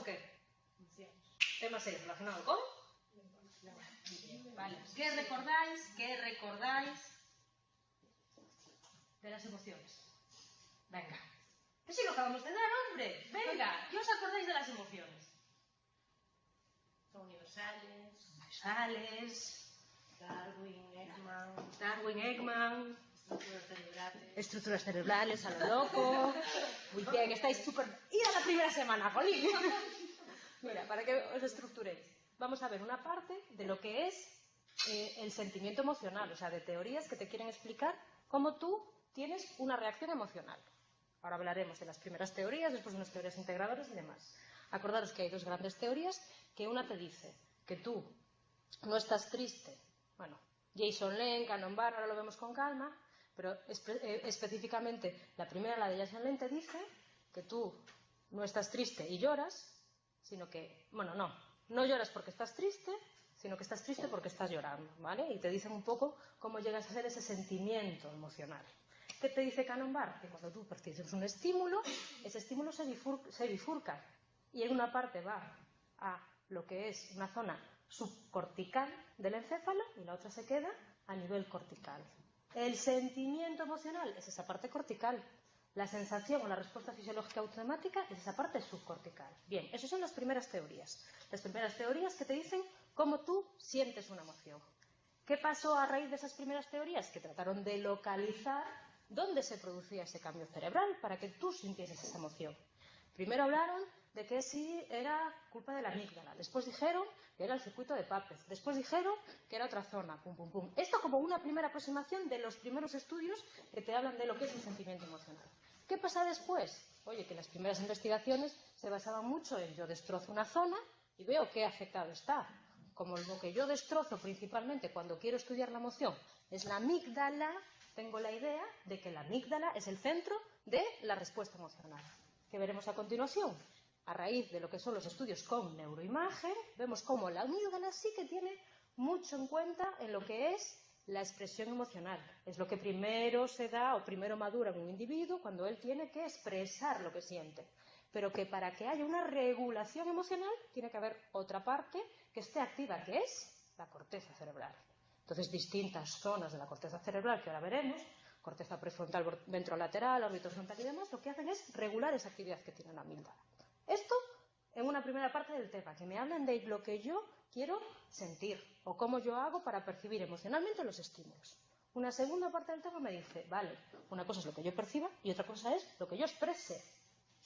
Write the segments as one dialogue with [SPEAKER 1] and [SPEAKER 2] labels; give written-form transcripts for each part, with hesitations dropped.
[SPEAKER 1] qué? Tema 6 relacionado con... Vale. ¿Qué recordáis de las emociones? Venga. Que sí lo acabamos de dar, hombre. Venga, ¿qué os acordáis de las emociones?
[SPEAKER 2] Son universales.
[SPEAKER 1] Universales.
[SPEAKER 2] Darwin,
[SPEAKER 1] Ekman.
[SPEAKER 2] Estructuras cerebrales.
[SPEAKER 1] Estructuras cerebrales, a lo loco. Muy bien, estáis súper... ¡Ir a la primera semana, jolín! Mira, para que os estructuréis. Vamos a ver una parte de lo que es el sentimiento emocional, o sea, de teorías que te quieren explicar cómo tú tienes una reacción emocional. Ahora hablaremos de las primeras teorías, después de unas teorías integradoras y demás. Acordaros que hay dos grandes teorías, que una te dice que tú no estás triste. Bueno, Jason Len, Cannon Barr, ahora lo vemos con calma, pero específicamente la primera, la de Jason Len, te dice que tú no estás triste y lloras, sino que, bueno, no lloras porque estás triste, sino que estás triste porque estás llorando, ¿vale? Y te dicen un poco cómo llegas a ser ese sentimiento emocional. ¿Qué te dice Cannon Barr? Que cuando tú percibes un estímulo, ese estímulo se bifurca y en una parte va a lo que es una zona subcortical del encéfalo y la otra se queda a nivel cortical. El sentimiento emocional es esa parte cortical. La sensación o la respuesta fisiológica automática es esa parte subcortical. Bien, esas son las primeras teorías. Las primeras teorías que te dicen cómo tú sientes una emoción. ¿Qué pasó a raíz de esas primeras teorías? Que trataron de localizar dónde se producía ese cambio cerebral para que tú sintieses esa emoción. Primero hablaron de que sí era culpa de la amígdala, después dijeron que era el circuito de Papez, después dijeron que era otra zona, pum, pum, pum. Esto como una primera aproximación de los primeros estudios que te hablan de lo que es el sentimiento emocional. ¿Qué pasa después? Oye, que las primeras investigaciones se basaban mucho en yo destrozo una zona y veo qué afectado está. Como lo que yo destrozo principalmente cuando quiero estudiar la emoción es la amígdala, tengo la idea de que la amígdala es el centro de la respuesta emocional. ¿Qué veremos a continuación? A raíz de lo que son los estudios con neuroimagen, vemos cómo la amígdala sí que tiene mucho en cuenta en lo que es la expresión emocional. Es lo que primero se da o primero madura en un individuo cuando él tiene que expresar lo que siente. Pero que para que haya una regulación emocional tiene que haber otra parte que esté activa, que es la corteza cerebral. Entonces, distintas zonas de la corteza cerebral, que ahora veremos, corteza prefrontal, ventrolateral, orbitofrontal y demás, lo que hacen es regular esa actividad que tiene la amígdala. Esto en una primera parte del tema, que me hablen de lo que yo quiero sentir o cómo yo hago para percibir emocionalmente los estímulos. Una segunda parte del tema me dice, vale, una cosa es lo que yo perciba y otra cosa es lo que yo exprese.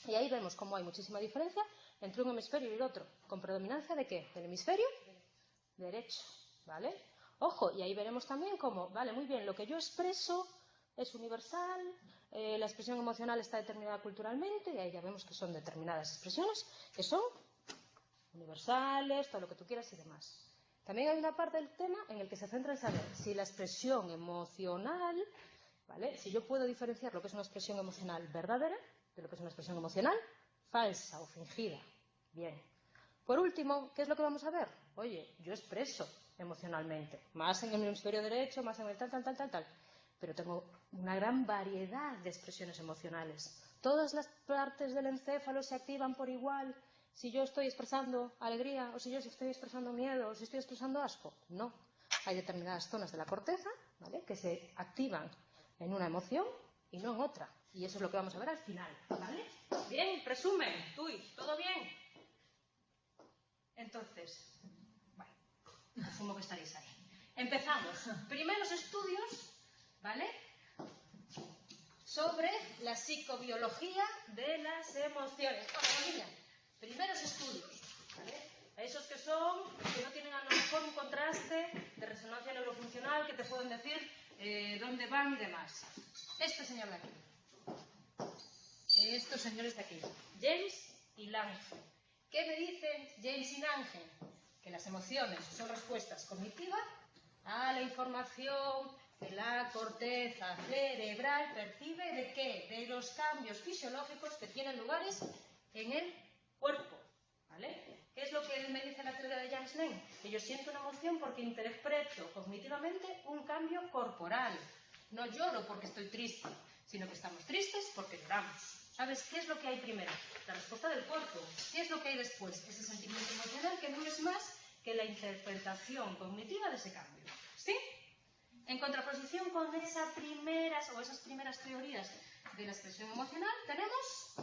[SPEAKER 1] Y ahí vemos cómo hay muchísima diferencia entre un hemisferio y el otro. ¿Con predominancia de qué? Del hemisferio derecho, ¿vale? Ojo, y ahí veremos también cómo, vale, muy bien, lo que yo expreso es universal, la expresión emocional está determinada culturalmente, y ahí ya vemos que son determinadas expresiones que son universales, todo lo que tú quieras y demás. También hay una parte del tema en el que se centra en saber si la expresión emocional, ¿vale? Si yo puedo diferenciar lo que es una expresión emocional verdadera de lo que es una expresión emocional falsa o fingida. Bien. Por último, ¿qué es lo que vamos a ver? Oye, yo expreso emocionalmente, más en el hemisferio derecho, más en el tal, pero tengo una gran variedad de expresiones emocionales. Todas las partes del encéfalo se activan por igual si yo estoy expresando alegría o si yo estoy expresando miedo o si estoy expresando asco. No. Hay determinadas zonas de la corteza, ¿vale?, que se activan en una emoción y no en otra. Y eso es lo que vamos a ver al final, ¿vale? Bien, resumen. Uy, ¿todo bien? Entonces, bueno, asumo que estaréis ahí. Empezamos. Primeros estudios, ¿vale?, sobre la psicobiología de las emociones. Bueno, niña, primeros estudios, ¿vale? Esos que no tienen a lo mejor un contraste de resonancia neurofuncional que te pueden decir dónde van y demás. Este señor de aquí. Estos señores de aquí. James y Lange. ¿Qué me dicen James y Lange? Que las emociones son respuestas cognitivas a la información que la corteza cerebral percibe de qué? De los cambios fisiológicos que tienen lugares en el cuerpo, ¿vale? ¿Qué es lo que me dice la teoría de James Lange? Que yo siento una emoción porque interpreto cognitivamente un cambio corporal. No lloro porque estoy triste, sino que estamos tristes porque lloramos. ¿Sabes qué es lo que hay primero? La respuesta del cuerpo. ¿Qué es lo que hay después? Ese sentimiento emocional que no es más que la interpretación cognitiva de ese cambio. ¿Sí? En contraposición con esas primeras teorías de la expresión emocional, tenemos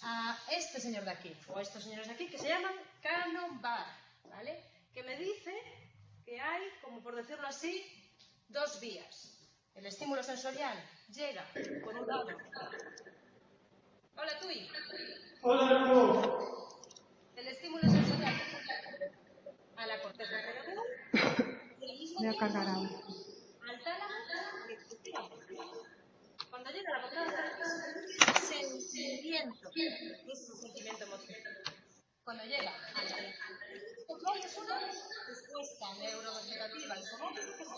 [SPEAKER 1] a este señor de aquí, o a estos señores de aquí, que se llaman Cannon-Bard, ¿vale? Que me dice que hay, como por decirlo así, dos vías. El estímulo sensorial llega, por un lado. Hola, Tui.
[SPEAKER 3] Hola, Bruno.
[SPEAKER 1] El estímulo sensorial a la corteza cerebral y al mismo tiempo al tálamo. Cuando llega a la corteza cerebral, sentimiento. Es un sentimiento emocional. Cuando llega al tálamo, es una respuesta neurovegetativa y somática que es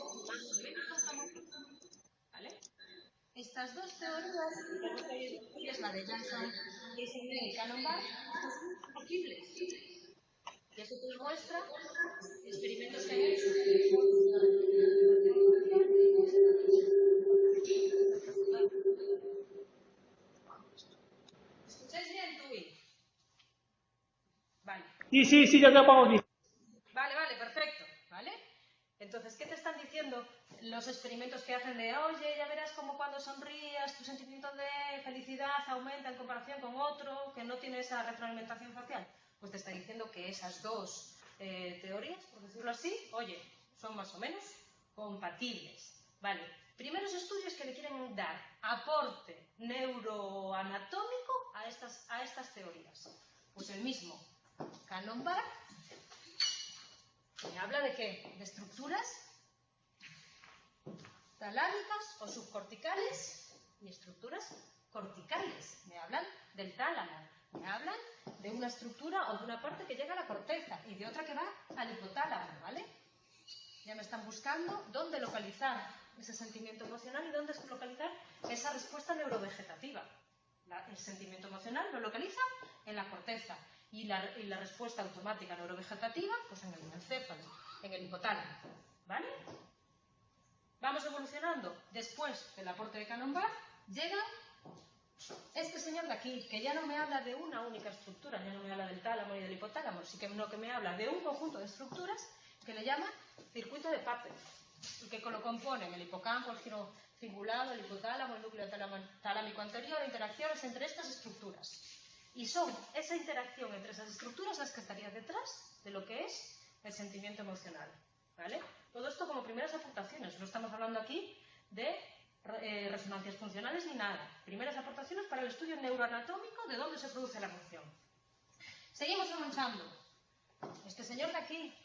[SPEAKER 1] más o menos. ¿Vale? Estas dos teorías, que es la de Jackson y Cannon-Bard, son compatibles. Y eso te muestra experimentos que han hecho. ¿Escucháis bien, Tui? Vale.
[SPEAKER 3] Sí, ya te apago aquí.
[SPEAKER 1] Vale, perfecto. ¿Vale? Entonces, ¿qué te están diciendo los experimentos que hacen de, oye, ya verás como cuando sonrías, tu sentimiento de felicidad aumenta en comparación con otro que no tiene esa retroalimentación facial? Pues te está diciendo que esas dos teorías, por decirlo así, oye, son más o menos compatibles. Vale. Primeros estudios que le quieren dar aporte neuroanatómico a estas teorías. Pues el mismo Cannon-Bard me habla de qué? De estructuras talámicas o subcorticales y estructuras corticales. Me hablan del tálamo. Me hablan de una estructura o de una parte que llega a la corteza y de otra que va al hipotálamo, ¿vale? Ya me están buscando dónde localizar ese sentimiento emocional y dónde localizar esa respuesta neurovegetativa. El sentimiento emocional lo localiza en la corteza y la respuesta automática neurovegetativa pues en el encéfalo, en el hipotálamo, ¿vale? Vamos evolucionando. Después del aporte de Cannon-Bard llega este señor de aquí, que ya no me habla de una única estructura, ya no me habla del tálamo ni del hipotálamo, sino que me habla de un conjunto de estructuras que le llama circuito de Papez, y que lo componen el hipocampo, el giro cingulado, el hipotálamo, el núcleo talámico anterior, interacciones entre estas estructuras. Y son esa interacción entre esas estructuras las que estaría detrás de lo que es el sentimiento emocional, ¿vale? Todo esto como primeras aportaciones, no estamos hablando aquí de resonancias funcionales ni nada. Primeras aportaciones para el estudio neuroanatómico de dónde se produce la emoción. Seguimos avanzando. Este señor de aquí,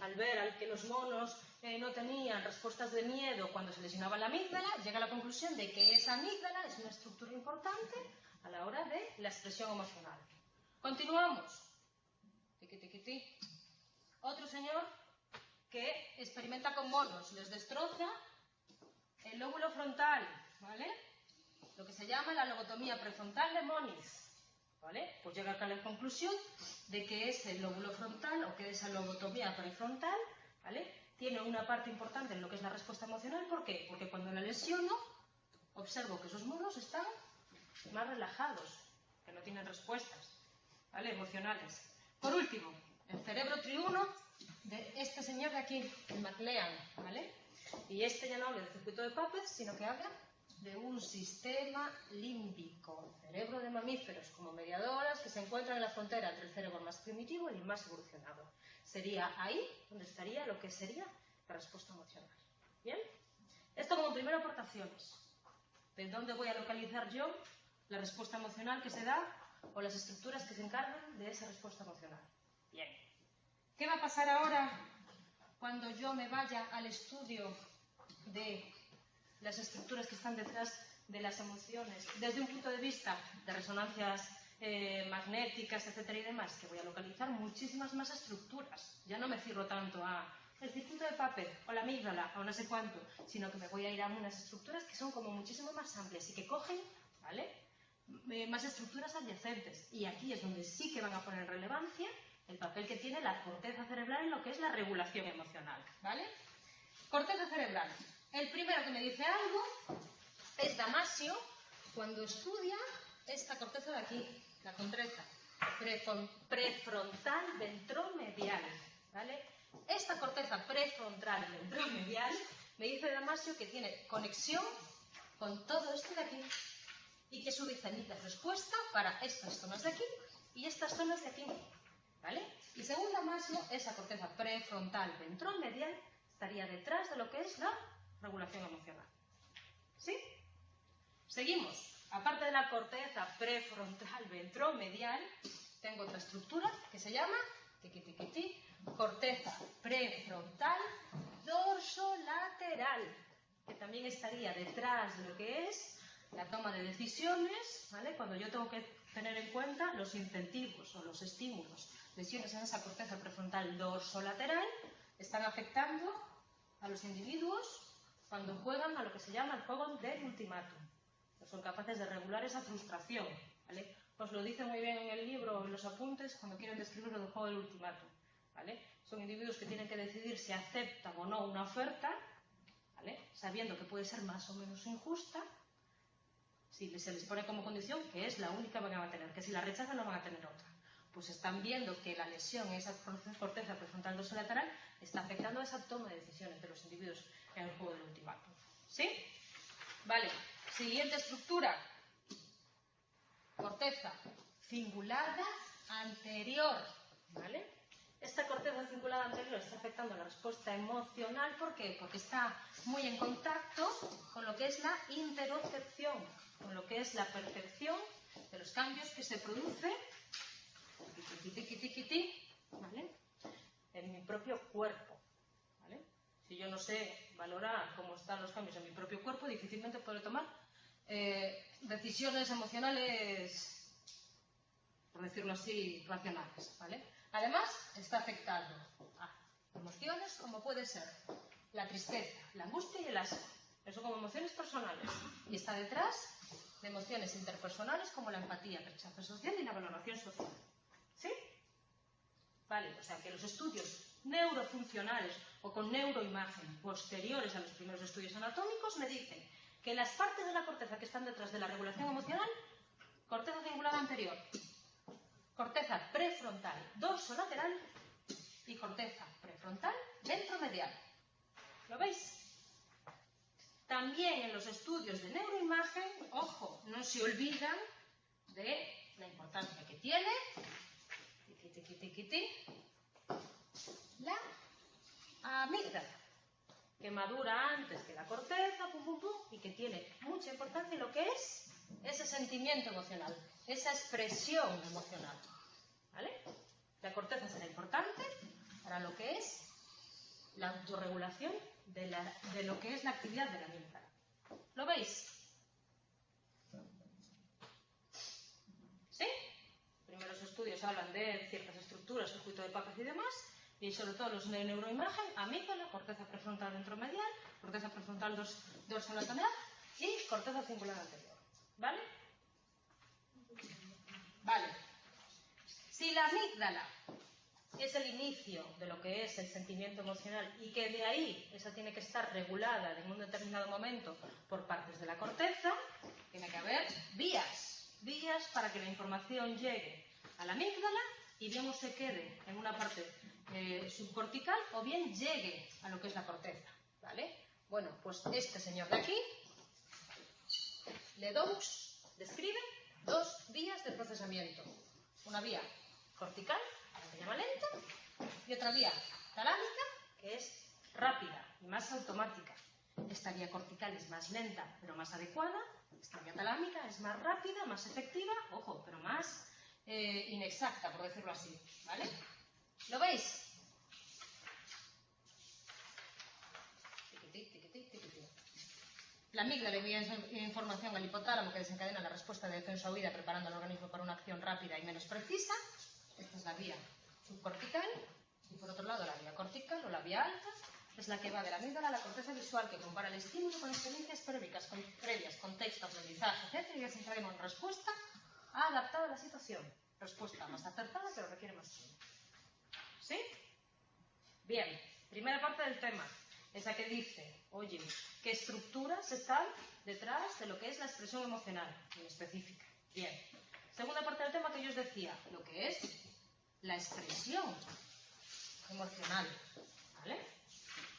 [SPEAKER 1] al ver que los monos no tenían respuestas de miedo cuando se lesionaba la amígdala, llega a la conclusión de que esa amígdala es una estructura importante a la hora de la expresión emocional. Continuamos. Otro señor que experimenta con monos, les destroza el lóbulo frontal, ¿vale? Lo que se llama la lobotomía prefrontal de Moniz, ¿vale? Pues llega acá a la conclusión de que ese lóbulo frontal o que esa lobotomía prefrontal, ¿vale? Tiene una parte importante en lo que es la respuesta emocional. ¿Por qué? Porque cuando la lesiono, observo que esos monos están más relajados, que no tienen respuestas, ¿vale? Emocionales. Por último, el cerebro triuno de este señor de aquí, el McLean, ¿vale? Y este ya no habla del circuito de Papez, sino que habla de un sistema límbico, cerebro de mamíferos, como mediadoras que se encuentran en la frontera entre el cerebro más primitivo y el más evolucionado. Sería ahí donde estaría lo que sería la respuesta emocional. ¿Bien? Esto como primera aportaciones. ¿De dónde voy a localizar yo la respuesta emocional que se da o las estructuras que se encargan de esa respuesta emocional? Bien. ¿Qué va a pasar ahora cuando yo me vaya al estudio de las estructuras que están detrás de las emociones desde un punto de vista de resonancias magnéticas, etcétera y demás? Que voy a localizar muchísimas más estructuras. Ya no me cierro tanto a el circuito de Papez o la amígdala o no sé cuánto, sino que me voy a ir a unas estructuras que son como muchísimo más amplias y que cogen, ¿vale?, más estructuras adyacentes. Y aquí es donde sí que van a poner en relevancia el papel que tiene la corteza cerebral en lo que es la regulación emocional, ¿vale? Corteza cerebral. El primero que me dice algo es Damasio, cuando estudia esta corteza de aquí, la corteza prefrontal ventromedial, ¿vale? Esta corteza prefrontal ventromedial me dice Damasio que tiene conexión con todo esto de aquí y que su diferente respuesta para estas zonas de aquí y estas zonas de aquí, ¿vale? Y según Damasio, esa corteza prefrontal ventromedial estaría detrás de lo que es la regulación emocional. ¿Sí? Seguimos. Aparte de la corteza prefrontal ventromedial, tengo otra estructura que se llama corteza prefrontal dorsolateral, que también estaría detrás de lo que es la toma de decisiones, ¿vale? Cuando yo tengo que tener en cuenta los incentivos o los estímulos. Lesiones en esa corteza prefrontal dorsolateral están afectando a los individuos cuando juegan a lo que se llama el juego del ultimátum. No son capaces de regular esa frustración, ¿vale? Os lo dice muy bien en el libro, en los apuntes, cuando quieren describir lo del juego del ultimátum, ¿vale? Son individuos que tienen que decidir si aceptan o no una oferta, ¿vale? Sabiendo que puede ser más o menos injusta, si se les pone como condición que es la única que van a tener, que si la rechazan no van a tener otra. Pues están viendo que la lesión en esa corteza prefrontal dorsolateral está afectando a esa toma de decisiones de los individuos en el juego del ultimátum. ¿Sí? Vale. Siguiente estructura. Corteza cingulada anterior. ¿Vale? Esta corteza cingulada anterior está afectando la respuesta emocional. ¿Por qué? Porque está muy en contacto con lo que es la interocepción, con lo que es la percepción de los cambios que se producen, ¿vale?, en mi propio cuerpo, ¿vale? Si yo no sé valorar cómo están los cambios en mi propio cuerpo, difícilmente podré tomar decisiones emocionales, por decirlo así, racionales, ¿vale? Además, está afectando a emociones como puede ser la tristeza, la angustia y el asco. Eso como emociones personales. Y está detrás de emociones interpersonales como la empatía, el rechazo social y la valoración social. ¿Sí? Vale, o sea que los estudios neurofuncionales o con neuroimagen posteriores a los primeros estudios anatómicos me dicen que las partes de la corteza que están detrás de la regulación emocional, corteza cingulada anterior, corteza prefrontal dorsolateral y corteza prefrontal ventromedial. ¿Lo veis? También en los estudios de neuroimagen, ojo, no se olvidan de la importancia que tiene la amígdala, que madura antes que la corteza, y que tiene mucha importancia en lo que es ese sentimiento emocional, esa expresión emocional, ¿vale? La corteza será importante para lo que es la autorregulación de lo que es la actividad de la amígdala. ¿Lo veis? ¿Sí? Primeros estudios hablan de ciertas estructuras, circuito de Papez y demás, y sobre todo los de neuroimagen, amígdala, corteza prefrontal ventromedial, corteza prefrontal dorsolateral y corteza cingulada anterior. ¿Vale? Vale. Si la amígdala es el inicio de lo que es el sentimiento emocional y que de ahí esa tiene que estar regulada en un determinado momento por partes de la corteza, tiene que haber vías para que la información llegue a la amígdala y bien se quede en una parte subcortical o bien llegue a lo que es la corteza, ¿vale? Bueno, pues este señor de aquí, Ledoux, describe dos vías de procesamiento. Una vía cortical, que se llama lenta, y otra vía talámica, que es rápida y más automática. Esta vía cortical es más lenta, pero más adecuada. Esta vía talámica es más rápida, más efectiva, ojo, pero más inexacta, por decirlo así, ¿vale? ¿Lo veis? La amígdala envía información al hipotálamo que desencadena la respuesta de defensa o huida, preparando al organismo para una acción rápida y menos precisa. Esta es la vía subcortical. Y por otro lado, la vía cortical o la vía alta es la que va de la amígdala a la corteza visual, que compara el estímulo con experiencias previas, contexto, aprendizaje, etc. y desencadena una respuesta adaptada a la situación. Respuesta más acertada, pero requiere más tiempo. ¿Sí? Bien, primera parte del tema. Esa que dice, oye, ¿qué estructuras están detrás de lo que es la expresión emocional en específica? Bien. Segunda parte del tema que yo os decía, lo que es la expresión emocional. ¿Vale?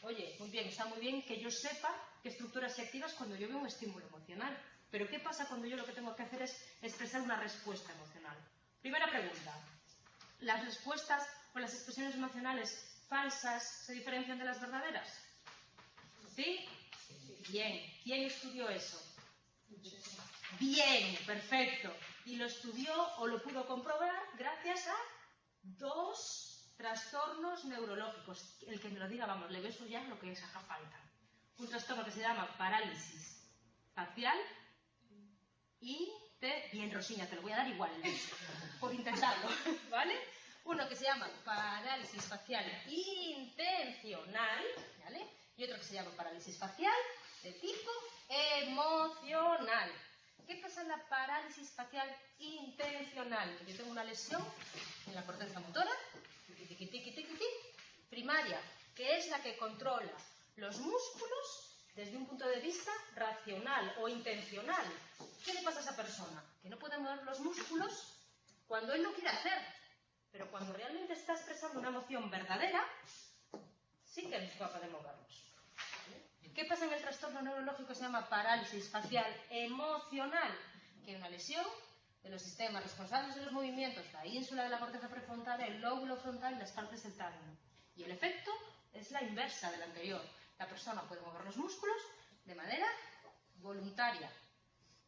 [SPEAKER 1] Oye, muy bien, está muy bien que yo sepa qué estructuras se activas cuando yo veo un estímulo emocional. Pero ¿qué pasa cuando yo lo que tengo que hacer es expresar una respuesta emocional? Primera pregunta. ¿Las respuestas o las expresiones emocionales falsas se diferencian de las verdaderas? ¿Sí? Bien. ¿Quién estudió eso? Bien, perfecto. Y lo estudió o lo pudo comprobar gracias a 2 trastornos neurológicos. El que me lo diga, vamos, le beso ya lo que les haga falta. Un trastorno que se llama parálisis facial y bien, Rosiña, te lo voy a dar igual, por intentarlo, ¿vale? Uno que se llama parálisis facial intencional, ¿vale? Y otro que se llama parálisis facial de tipo emocional. ¿Qué pasa en la parálisis facial intencional? Que yo tengo una lesión en la corteza motora, primaria, que es la que controla los músculos desde un punto de vista racional o intencional. ¿Qué le pasa a esa persona? Que no puede mover los músculos cuando él no quiere hacer, pero cuando realmente está expresando una emoción verdadera, sí que es capaz de moverlos. ¿Qué pasa en el trastorno neurológico que se llama parálisis facial emocional? Que hay una lesión de los sistemas responsables de los movimientos, la ínsula de la corteza prefrontal, el lóbulo frontal y las partes del tálamo. Y el efecto es la inversa del anterior. La persona puede mover los músculos de manera voluntaria,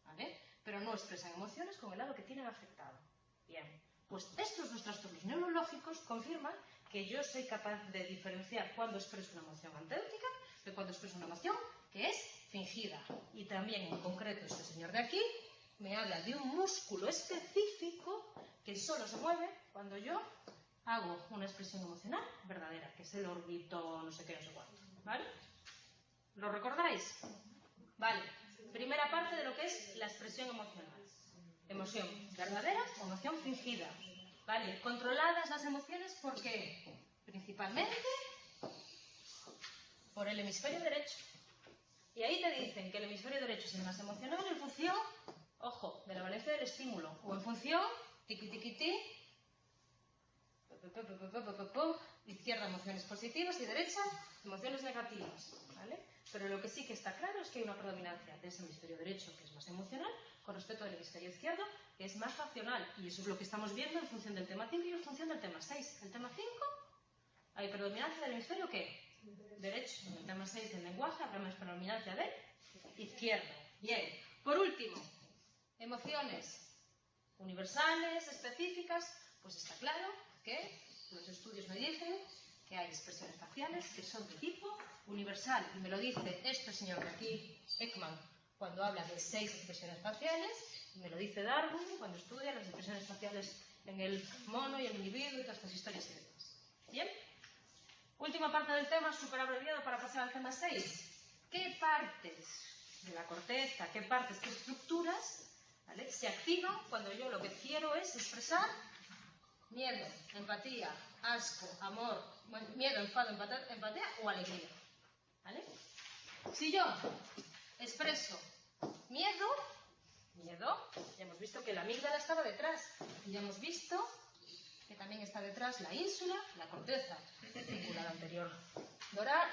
[SPEAKER 1] ¿vale? Pero no expresan emociones con el lado que tienen afectado. Bien, pues estos 2 trastornos neurológicos confirman que yo soy capaz de diferenciar cuando expreso una emoción auténtica de cuando expreso una emoción que es fingida. Y también, en concreto, este señor de aquí me habla de un músculo específico que solo se mueve cuando yo hago una expresión emocional verdadera, que es el órbito, no sé qué, no sé cuánto. ¿Vale? ¿Lo recordáis? Vale. Primera parte de lo que es la expresión emocional. Emoción verdadera o emoción fingida. ¿Vale? Controladas las emociones, ¿por qué? Principalmente por el hemisferio derecho. Y ahí te dicen que el hemisferio derecho es el más emocional en función, ojo, de la valencia del estímulo, o en función, tiqui-tiqui-ti, izquierda emociones positivas y derecha emociones negativas, ¿vale? Pero lo que sí que está claro es que hay una predominancia de ese hemisferio derecho, que es más emocional, con respecto al hemisferio izquierdo, que es más racional. Y eso es lo que estamos viendo en función del tema 5 y en función del tema 6. El tema 5, hay predominancia del hemisferio ¿qué? Derecho. En el tema 6 del lenguaje habrá más predominancia del izquierdo. Bien. Por último, emociones universales, específicas, pues está claro que los estudios me dicen que hay expresiones faciales que son de tipo universal. Y me lo dice este señor de aquí, Ekman, cuando habla de 6 expresiones faciales, y me lo dice Darwin cuando estudia las expresiones faciales en el mono y el individuo y todas estas historias y demás. ¿Bien? Última parte del tema, súper abreviado para pasar al tema 6. ¿Qué partes de la corteza, qué partes, qué estructuras, ¿vale?, se activan cuando yo lo que quiero es expresar miedo, empatía, asco, amor, miedo, enfado, empatía o alegría? ¿Vale? Si yo expreso miedo, ya hemos visto que la amígdala estaba detrás, y ya hemos visto que también está detrás la ínsula, la corteza reticular anterior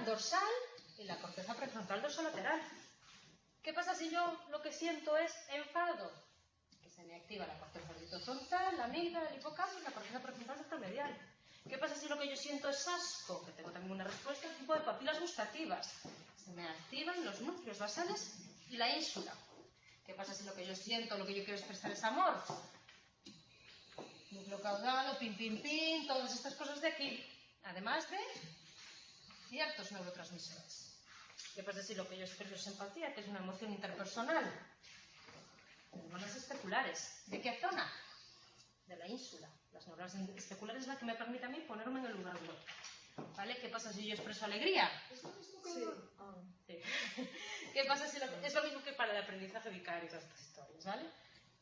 [SPEAKER 1] dorsal y la corteza prefrontal dorsolateral. ¿Qué pasa si yo lo que siento es enfado? Que se me activa la corteza orbitofrontal, la amígdala, el hipocampo y la corteza prefrontal dorsomedial. ¿Qué pasa si lo que yo siento es asco? Que tengo también una respuesta al tipo de papilas gustativas. Se me activan los núcleos basales y la ínsula. ¿Qué pasa si lo que yo siento, lo que yo quiero expresar es amor? Núcleo caudado, pin, todas estas cosas de aquí. Además de ciertos neurotransmisores. ¿Qué pasa si lo que yo expreso es empatía, que es una emoción interpersonal? Neuronas especulares. ¿De qué zona? De la ínsula. Las neuronas especulares es la que me permite a mí ponerme en el lugar del otro. ¿Vale? ¿Qué pasa si yo expreso alegría? Sí. Sí. ¿Qué pasa si es lo mismo que para el aprendizaje vicario y todas estas historias, ¿vale?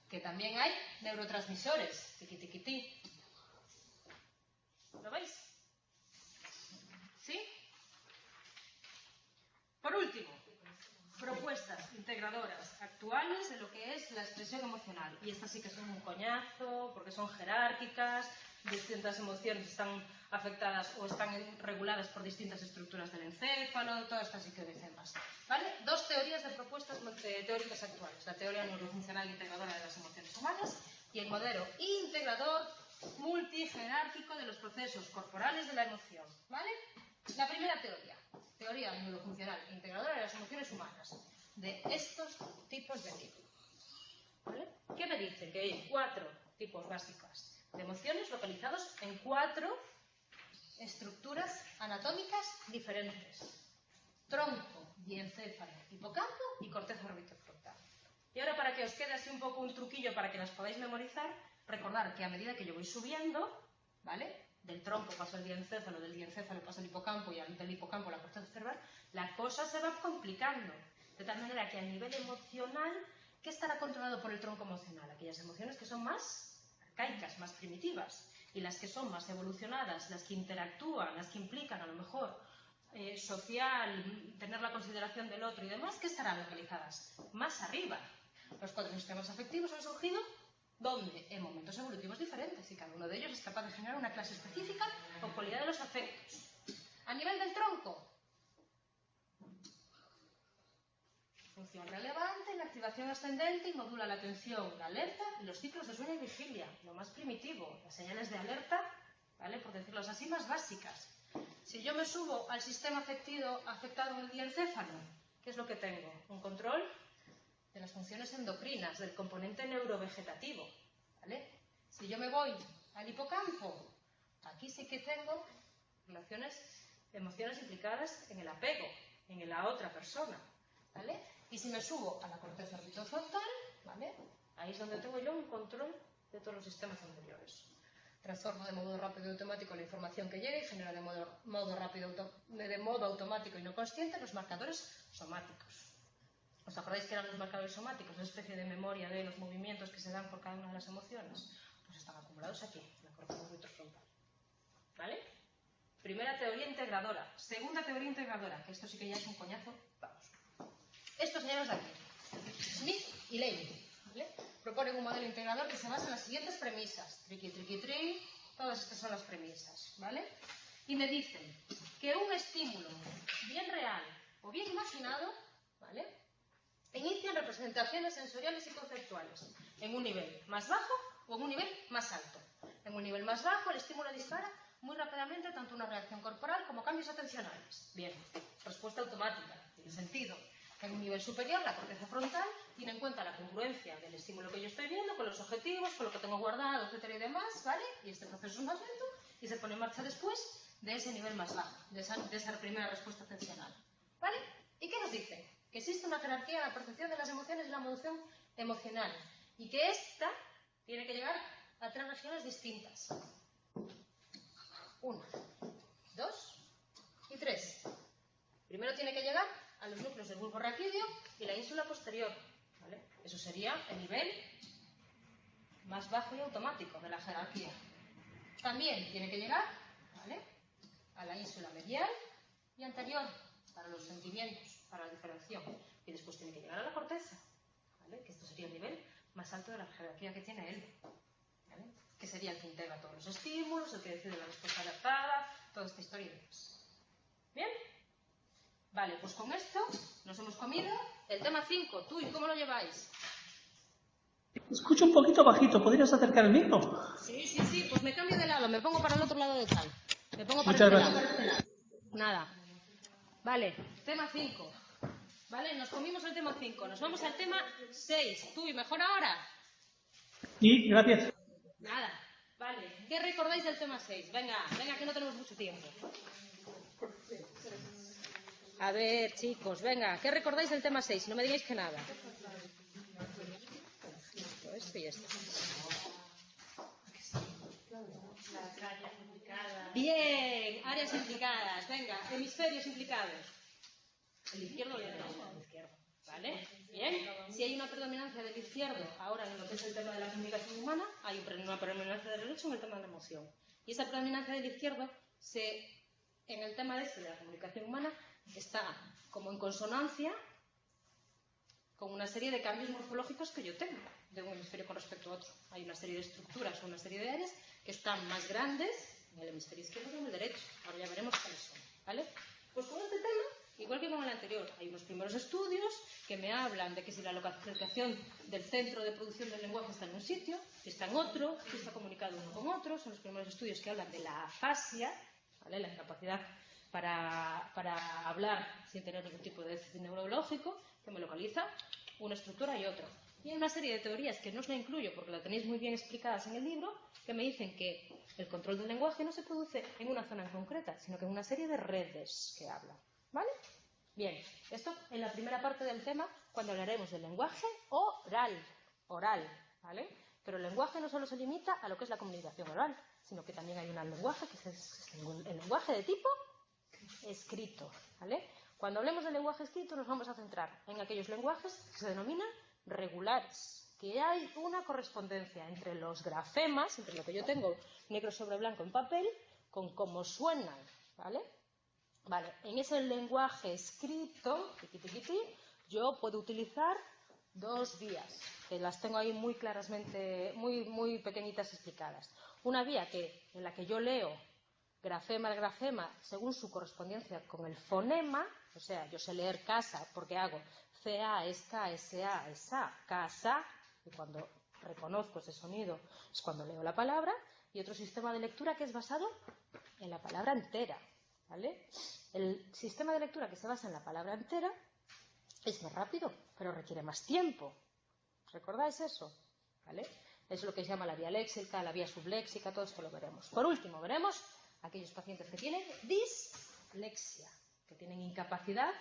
[SPEAKER 1] Que también hay neurotransmisores. Tiqui-tiqui-ti. ¿Lo veis? ¿Sí? actuales de lo que es la expresión emocional. Y estas sí que son un coñazo, porque son jerárquicas, distintas emociones están afectadas o están reguladas por distintas estructuras del encéfalo, todas estas sí que dicen más. ¿Vale? Dos teorías de propuestas teóricas actuales, la teoría neurofuncional integradora de las emociones humanas y el modelo integrador multijerárquico de los procesos corporales de la emoción. ¿Vale? La primera teoría neurofuncional integradora de las emociones humanas, de estos tipos de aquí. ¿Vale? ¿Qué me dice? Que hay 4 tipos básicos de emociones localizados en 4 estructuras anatómicas diferentes: tronco, diencéfalo, hipocampo y corteza orbitofrontal. Y ahora, para que os quede así un poco un truquillo para que las podáis memorizar, recordar que a medida que yo voy subiendo, ¿vale?, del tronco paso al diencéfalo, del diencéfalo paso al hipocampo y del hipocampo a la corteza cerebral, la cosa se va complicando. De tal manera que a nivel emocional, ¿qué estará controlado por el tronco emocional? Aquellas emociones que son más arcaicas, más primitivas, y las que son más evolucionadas, las que interactúan, las que implican a lo mejor social, tener la consideración del otro y demás, ¿qué estarán localizadas? Más arriba. Los 4 sistemas afectivos han surgido ¿dónde? En momentos evolutivos diferentes, y cada uno de ellos es capaz de generar una clase específica o cualidad de los afectos. A nivel del tronco, función relevante, la activación ascendente y modula la atención, la alerta y los ciclos de sueño y vigilia, lo más primitivo, las señales de alerta, ¿vale?, por decirlos así, más básicas. Si yo me subo al sistema afectado en el diencéfalo, ¿qué es lo que tengo? Un control de las funciones endocrinas, del componente neurovegetativo, ¿vale? Si yo me voy al hipocampo, aquí sí que tengo emociones implicadas en el apego, en la otra persona, ¿vale? Y si me subo a la corteza orbitofrontal, ¿vale?, ahí es donde tengo yo un control de todos los sistemas anteriores. Transforma de modo rápido y automático la información que llega y genera de modo automático y no consciente los marcadores somáticos. ¿Os acordáis que eran los marcadores somáticos? Una especie de memoria de los movimientos que se dan por cada una de las emociones. Pues están acumulados aquí, en la corteza orbitofrontal. ¿Vale? Primera teoría integradora. Segunda teoría integradora, que esto sí que ya es un coñazo. Vamos. Estos señores de aquí, Smith y Levy, ¿vale?, proponen un modelo integrador que se basa en las siguientes premisas. Triqui, triqui, tri, todas estas son las premisas, ¿vale? Y me dicen que un estímulo bien real o bien imaginado, ¿vale?, inician representaciones sensoriales y conceptuales en un nivel más bajo o en un nivel más alto. En un nivel más bajo, el estímulo dispara muy rápidamente tanto una reacción corporal como cambios atencionales. Bien, respuesta automática, tiene sentido. En un nivel superior, la corteza frontal tiene en cuenta la congruencia del estímulo que yo estoy viendo con los objetivos, con lo que tengo guardado, etcétera y demás, ¿vale? Y este proceso es más lento y se pone en marcha después de ese nivel más bajo, de esa primera respuesta atencional, ¿vale? ¿Y qué nos dice? Que existe una jerarquía en la percepción de las emociones y la emoción emocional, y que esta tiene que llegar a 3 regiones distintas. 1, 2 y 3. Primero tiene que llegar a los núcleos del bulbo raquídeo y la ínsula posterior, ¿vale? Eso sería el nivel más bajo y automático de la jerarquía. También tiene que llegar, ¿vale?, a la ínsula medial y anterior para los sentimientos, para la diferenciación, y después tiene que llegar a la corteza, ¿vale?, que esto sería el nivel más alto de la jerarquía que tiene él, ¿vale?, que sería el que integra todos los estímulos, el que decide la respuesta adaptada, toda esta historia y demás. ¿Bien? Vale, pues con esto nos hemos comido el tema 5. ¿Tú y cómo lo lleváis?
[SPEAKER 3] Escucho un poquito bajito, ¿podrías acercar el micro?
[SPEAKER 1] Sí, pues me cambio de lado, me pongo para el otro lado del tal. Me pongo para
[SPEAKER 3] Muchas
[SPEAKER 1] este
[SPEAKER 3] gracias.
[SPEAKER 1] lado. Nada. Vale, tema 5. Vale, nos comimos el tema 5. Nos vamos al tema 6. ¿Tú y mejor ahora?
[SPEAKER 3] Y gracias.
[SPEAKER 1] Nada. Vale, ¿qué recordáis del tema 6? Venga, que no tenemos mucho tiempo. A ver, chicos, venga, ¿qué recordáis del tema 6? No me digáis que nada. Esto y esto.
[SPEAKER 2] Las áreas implicadas.
[SPEAKER 1] Bien, áreas implicadas. Venga, hemisferios implicados. El izquierdo o el derecho. El izquierdo. ¿Vale? Bien. Si hay una predominancia del izquierdo ahora en lo que es el tema de la comunicación humana, hay una predominancia del derecho en el tema de la emoción. Y esa predominancia del izquierdo, en el tema de la comunicación humana, está como en consonancia con una serie de cambios morfológicos que yo tengo de un hemisferio con respecto a otro. Hay una serie de estructuras o una serie de áreas que están más grandes en el hemisferio izquierdo que en el derecho. Ahora ya veremos cuáles son, ¿vale? Pues con este tema, igual que con el anterior, hay unos primeros estudios que me hablan de que si la localización del centro de producción del lenguaje está en un sitio, si está en otro, si está comunicado uno con otro. Son los primeros estudios que hablan de la afasia, ¿vale? La incapacidad para hablar sin tener ningún tipo de déficit neurológico, que me localiza una estructura y otra. Y hay una serie de teorías que no os la incluyo porque la tenéis muy bien explicadas en el libro, que me dicen que el control del lenguaje no se produce en una zona en concreta, sino que en una serie de redes que hablan, ¿vale? Bien, esto en la primera parte del tema, cuando hablaremos del lenguaje oral, ¿vale? Pero el lenguaje no solo se limita a lo que es la comunicación oral, sino que también hay un lenguaje que es el lenguaje de tipo escrito, ¿vale? Cuando hablemos del lenguaje escrito nos vamos a centrar en aquellos lenguajes que se denominan regulares, que hay una correspondencia entre los grafemas, entre lo que yo tengo negro sobre blanco en papel, con cómo suenan, ¿vale? Vale, en ese lenguaje escrito, yo puedo utilizar dos vías, que las tengo ahí muy claramente, muy pequeñitas explicadas. Una vía en la que yo leo grafema al grafema según su correspondencia con el fonema, o sea, yo sé leer casa porque hago CA es K, SA es A, casa, y cuando reconozco ese sonido es cuando leo la palabra, y otro sistema de lectura que es basado en la palabra entera, ¿vale? El sistema de lectura que se basa en la palabra entera es más rápido, pero requiere más tiempo. ¿Recordáis eso? ¿Vale? Es lo que se llama la vía léxica, la vía subléxica, todo esto lo veremos. Por último, veremos aquellos pacientes que tienen dislexia, que tienen incapacidad,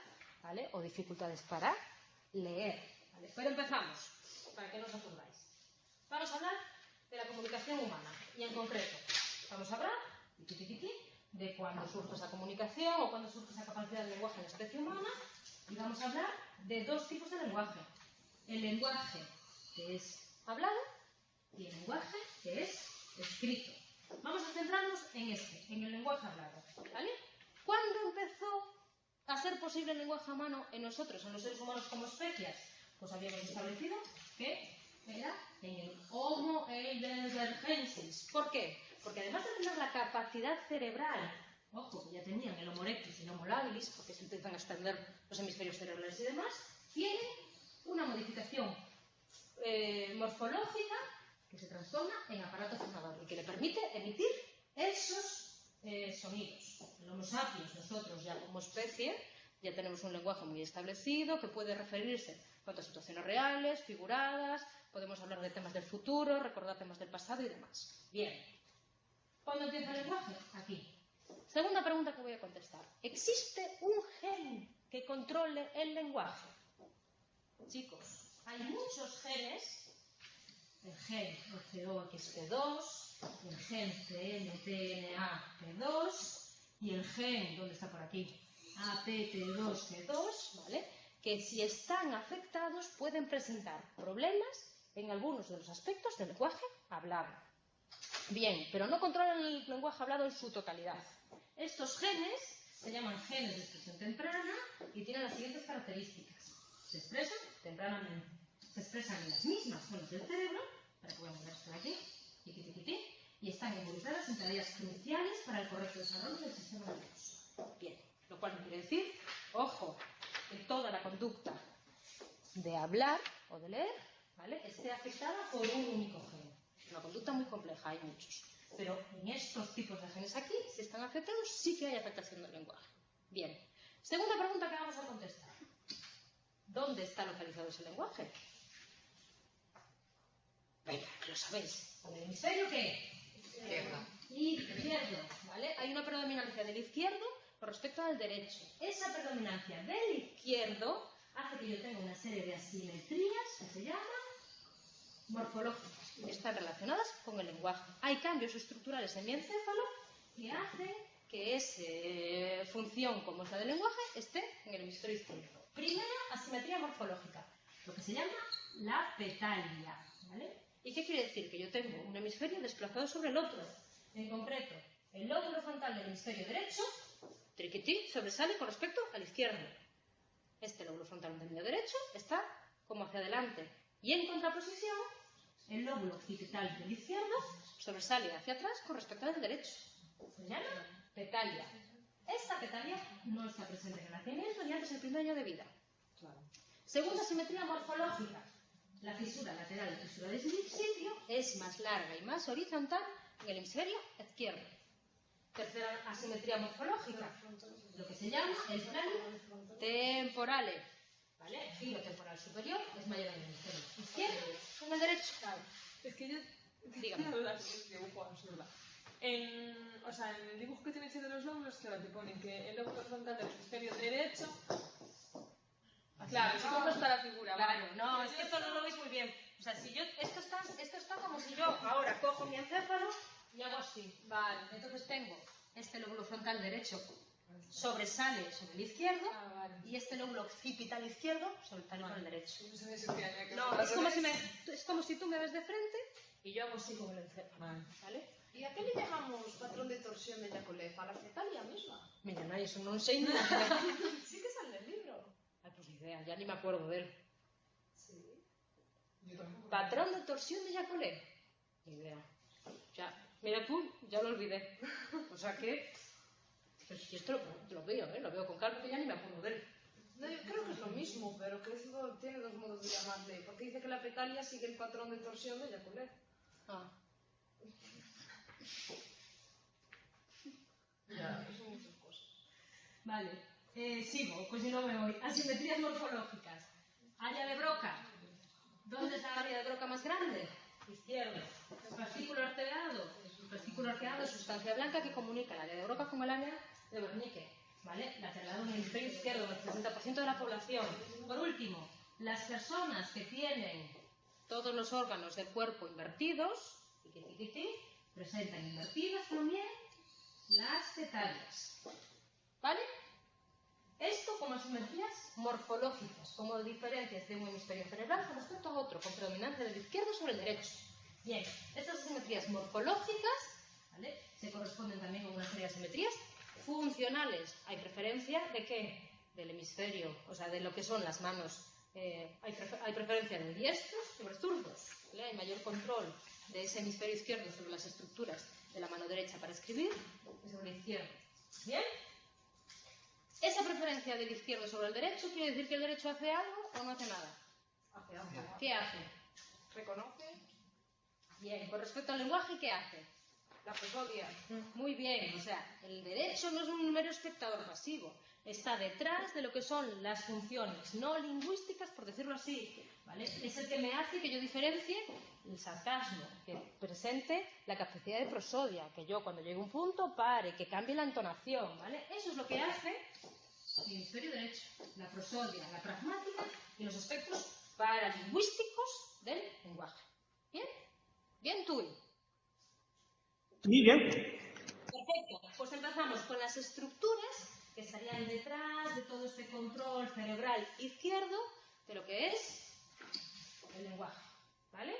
[SPEAKER 1] ¿vale? O dificultades para leer, ¿vale? Pero empezamos, para que no os aturdáis. Vamos a hablar de la comunicación humana, y en concreto vamos a hablar de cuándo surge esa comunicación o cuándo surge esa capacidad del lenguaje en la especie humana, y vamos a hablar de dos tipos de lenguaje: el lenguaje que es hablado y el lenguaje que es escrito. Vamos a centrarnos en el lenguaje hablado, ¿vale? ¿Cuándo empezó a ser posible el lenguaje humano en nosotros, en los seres humanos como especies? Pues habíamos establecido que era en el Homo heidelbergensis. ¿Por qué? Porque además de tener la capacidad cerebral, ojo, que ya tenían el Homo erectus y el Homo habilis, porque se empiezan a extender los hemisferios cerebrales y demás, tienen una modificación morfológica que se transforma en aparato fonador y que le permite emitir esos sonidos. El Homo sapiens, nosotros ya como especie, ya tenemos un lenguaje muy establecido que puede referirse a situaciones reales, figuradas, podemos hablar de temas del futuro, recordar temas del pasado y demás. Bien. ¿Cuándo empieza el lenguaje? Aquí. Segunda pregunta que voy a contestar. ¿Existe un gen que controle el lenguaje? Chicos, hay muchos genes. El gen OCOXP2, el gen CNTNAP2 y el gen, ¿dónde está por aquí? APT2G2, ¿vale? Que si están afectados pueden presentar problemas en algunos de los aspectos del lenguaje hablado. Bien, pero no controlan el lenguaje hablado en su totalidad. Estos genes se llaman genes de expresión temprana y tienen las siguientes características. Se expresan tempranamente. Se expresan en las mismas zonas del cerebro, para que voy a mover esto de aquí, y están involucradas en tareas cruciales para el correcto desarrollo del sistema nervioso. Bien, lo cual no quiere decir, ojo, que toda la conducta de hablar o de leer, ¿vale?, esté afectada por un único gen. Es una conducta muy compleja, hay muchos. Pero en estos tipos de genes aquí, si están afectados, sí que hay afectación del lenguaje. Bien, segunda pregunta que vamos a contestar. ¿Dónde está localizado ese lenguaje? Venga, lo sabéis. ¿En el hemisferio qué? Izquierdo, ¿vale? Hay una predominancia del izquierdo con respecto al derecho. Esa predominancia del izquierdo hace que yo tenga una serie de asimetrías que se llaman morfológicas, que están relacionadas con el lenguaje. Hay cambios estructurales en mi encéfalo que hacen que esa función como es la del lenguaje esté en el hemisferio izquierdo. Primera asimetría morfológica, lo que se llama la petalia, ¿vale? ¿Y qué quiere decir? Que yo tengo un hemisferio desplazado sobre el otro. En concreto, el lóbulo frontal del hemisferio derecho, sobresale con respecto al izquierdo. Este lóbulo frontal del mío derecho está como hacia adelante. Y en contraposición, el lóbulo occipital del izquierdo sobresale hacia atrás con respecto al derecho. Se llama petalia. Esta petalia no está presente en el nacimiento ni antes del primer año de vida. Segunda simetría morfológica. La fisura lateral y fisura de sitio es más larga y más horizontal en el hemisferio izquierdo. Tercera asimetría morfológica, lo que se llama el plano temporale. ¿Vale? El giro temporal superior es mayor en el hemisferio izquierdo que en el derecho.
[SPEAKER 2] Es que yo
[SPEAKER 1] Dígame.
[SPEAKER 2] tengo una dibujo absurda. En el dibujo que tienes de los lóbulos, claro, te ponen que el lóbulo frontal del hemisferio derecho. Claro, si cómo está la figura.
[SPEAKER 1] Claro,
[SPEAKER 2] vale.
[SPEAKER 1] no, es que esto no lo veis muy bien. O sea, si yo, esto está como si yo ahora cojo mi encéfalo y hago así.
[SPEAKER 2] Vale.
[SPEAKER 1] Entonces tengo este lóbulo frontal derecho sobresale sobre el izquierdo
[SPEAKER 2] Vale.
[SPEAKER 1] y este lóbulo occipital izquierdo sobresale sobre el derecho.
[SPEAKER 2] No sabía si tenía que
[SPEAKER 1] No, es como si tú me ves de frente y yo hago así con el encéfalo.
[SPEAKER 2] Vale.
[SPEAKER 1] ¿Vale?
[SPEAKER 4] ¿Y a qué le llamamos patrón de torsión de Yacolev? ¿A la fetalia misma?
[SPEAKER 1] Mira, no, eso no sé ni nada.
[SPEAKER 4] Sí que sale en el libro.
[SPEAKER 1] Ay, pues ni idea, ya ni me acuerdo de él.
[SPEAKER 4] Sí.
[SPEAKER 2] Yo tampoco.
[SPEAKER 1] Patrón de torsión de Yacolev. Ni idea. Ya, mira tú, ya lo olvidé. O sea que... Pues si esto lo veo con calma, que ya ni me acuerdo de él.
[SPEAKER 4] No, yo creo que es lo mismo, pero que tiene dos modos de llamarle. Porque dice que la petalia sigue el patrón de torsión de Yacolev.
[SPEAKER 1] Ah.
[SPEAKER 4] Ya, son muchas cosas.
[SPEAKER 1] Vale, sigo, pues si no me voy. Asimetrías morfológicas. Área de Broca. ¿Dónde es la área de Broca más grande? Izquierdo. Fascículo arqueado. El fascículo arqueado es sustancia blanca que comunica el área de Broca con el área de Wernicke. ¿Vale? Lateralado en el hemisferio izquierdo, el 60% de la población. Por último, las personas que tienen todos los órganos del cuerpo invertidos, presentan invertidas también las petalias. ¿Vale? Esto como asimetrías morfológicas, como diferencias de un hemisferio cerebral con respecto a otro, con predominancia del izquierdo sobre el derecho. Bien, estas asimetrías morfológicas, ¿vale?, se corresponden también con una serie de asimetrías funcionales. Hay preferencia de qué? Del hemisferio, o sea, de lo que son las manos. Hay preferencia de diestros sobre zurdos, ¿vale? Hay mayor control de ese hemisferio izquierdo sobre las estructuras de la mano derecha para escribir que sobre el izquierdo. ¿Bien? Esa preferencia del izquierdo sobre el derecho quiere decir que el derecho hace algo o no hace nada.
[SPEAKER 4] Hace algo.
[SPEAKER 1] ¿Qué hace?
[SPEAKER 4] ¿Reconoce?
[SPEAKER 1] Bien, con respecto al lenguaje, ¿qué hace?
[SPEAKER 4] La prosodia.
[SPEAKER 1] Muy bien, o sea, el derecho no es un mero espectador pasivo, está detrás de lo que son las funciones no lingüísticas, por decirlo así, ¿vale? Es el que me hace que yo diferencie el sarcasmo, que presente la capacidad de prosodia, que yo cuando llegue a un punto pare, que cambie la entonación, ¿vale? Eso es lo que hace el hemisferio derecho, la prosodia, la pragmática y los aspectos paralingüísticos del lenguaje. ¿Bien? Bien, Tui.
[SPEAKER 3] Muy bien.
[SPEAKER 1] Perfecto, pues empezamos con las estructuras que estarían detrás de todo este control cerebral izquierdo de lo que es el lenguaje, ¿vale?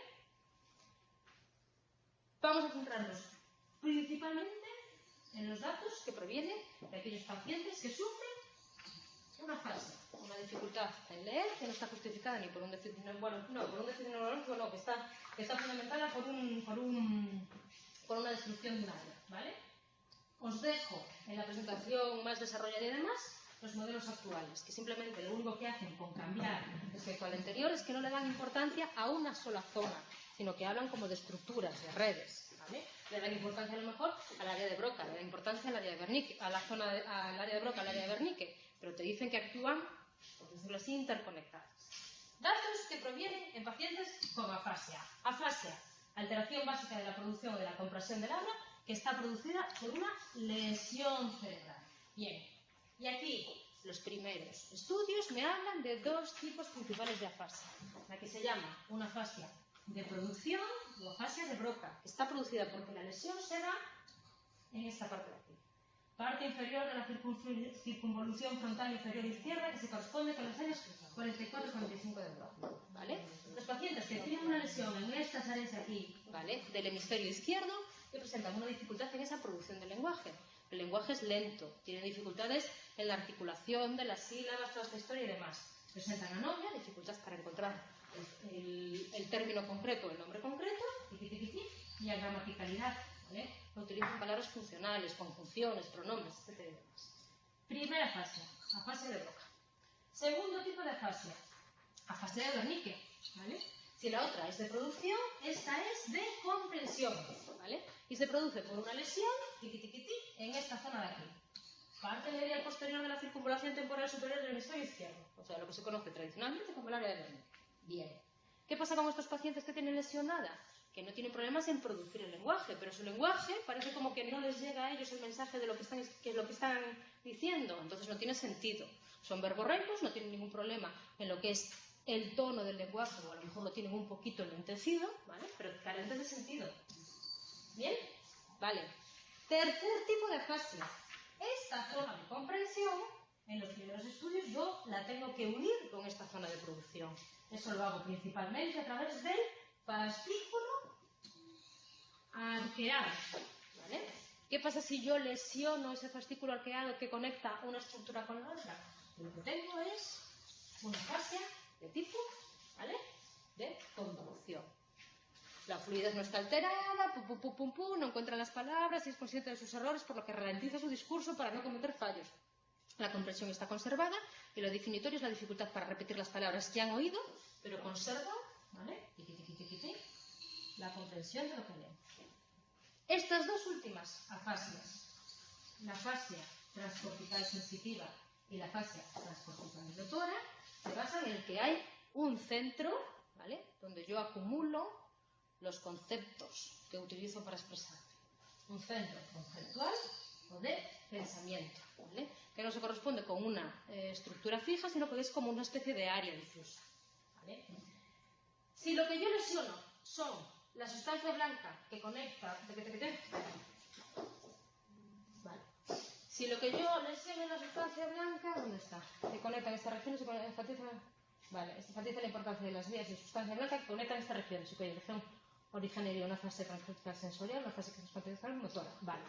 [SPEAKER 1] Vamos a centrarnos principalmente en los datos que provienen de aquellos pacientes que sufren una fase, una dificultad en leer que no está justificada ni por un déficit neurológico, no, que está fundamentada por una destrucción de un área, ¿vale? Os dejo en la presentación más desarrollada y demás los modelos actuales, que simplemente lo único que hacen con cambiar respecto al anterior es que no le dan importancia a una sola zona, sino que hablan como de estructuras, de redes, ¿vale? Le dan importancia a lo mejor al área de Broca, le dan importancia al área de Wernicke, al área de Broca, al área de Wernicke, pero te dicen que actúan, por decirlo así, interconectadas. Datos que provienen en pacientes con afasia. Afasia, alteración básica de la producción o de la compresión del habla, que está producida por una lesión cerebral. Bien, y aquí los primeros estudios me hablan de dos tipos principales de afasia. La que se llama una afasia de producción o afasia de Broca, que está producida porque la lesión se da en esta parte de aquí. Parte inferior de la circunvolución frontal inferior izquierda, que se corresponde con las áreas 44 y 45 de Broca, ¿vale? Los pacientes que tienen una lesión en estas áreas de aquí, ¿vale?, del hemisferio izquierdo, que presentan una dificultad en esa producción del lenguaje. El lenguaje es lento, tiene dificultades en la articulación de las sílabas, toda esta historia y demás. presentan anomia, dificultad para encontrar el término concreto, el nombre concreto, y a gramaticalidad, ¿vale? No utilizan palabras funcionales, conjunciones, pronombres, etc. Primera fase, afasia de Broca. Segundo tipo de afasia, afasia de Wernicke, ¿vale? Si la otra es de producción, esta es de comprensión, ¿vale? Y se produce por una lesión, en esta zona de aquí. Parte medial posterior de la circunvalación temporal superior del hemisferio izquierdo. O sea, lo que se conoce tradicionalmente como el área de Wernicke. Bien. ¿Qué pasa con estos pacientes que tienen lesionada? Que no tienen problemas en producir el lenguaje, pero su lenguaje parece como que no les llega a ellos el mensaje de lo que están diciendo. Entonces no tiene sentido. Son verborreicos, no tienen ningún problema en lo que es el tono del lenguaje, o a lo mejor lo tienen un poquito enlentecido, ¿vale? Pero carentes de sentido. ¿Bien? Vale. Tercer tipo de afasia. Esta zona de comprensión, en los primeros estudios, yo la tengo que unir con esta zona de producción. Eso lo hago principalmente a través del fascículo arqueado, ¿vale? ¿Qué pasa si yo lesiono ese fascículo arqueado que conecta una estructura con la otra? Lo que tengo es una afasia de tipo, ¿vale?, de convolución. La fluidez no está alterada, no encuentra las palabras y es consciente de sus errores, por lo que ralentiza su discurso para no cometer fallos. La comprensión está conservada y lo definitorio es la dificultad para repetir las palabras que han oído, pero conserva, ¿vale?, la comprensión de lo que leen. Estas dos últimas afasias, la afasia transcortical sensitiva y la afasia transcortical motora, se basan en que hay un centro, ¿vale?, donde yo acumulo los conceptos que utilizo para expresar. Un centro conceptual o de pensamiento, ¿vale?, que no se corresponde con una estructura fija, sino que es como una especie de área difusa, ¿vale? Si lo que yo lesiono son la sustancia blanca que conecta... Vale. Si lo que yo lesiono es la sustancia blanca, ¿dónde está? Que conecta en esta región y se enfatiza... Vale, se enfatiza la importancia de las vías de sustancia blanca que conectan esta región. Su proyección originaria una fase transcortical sensorial, una fase transcortical motora. Vale.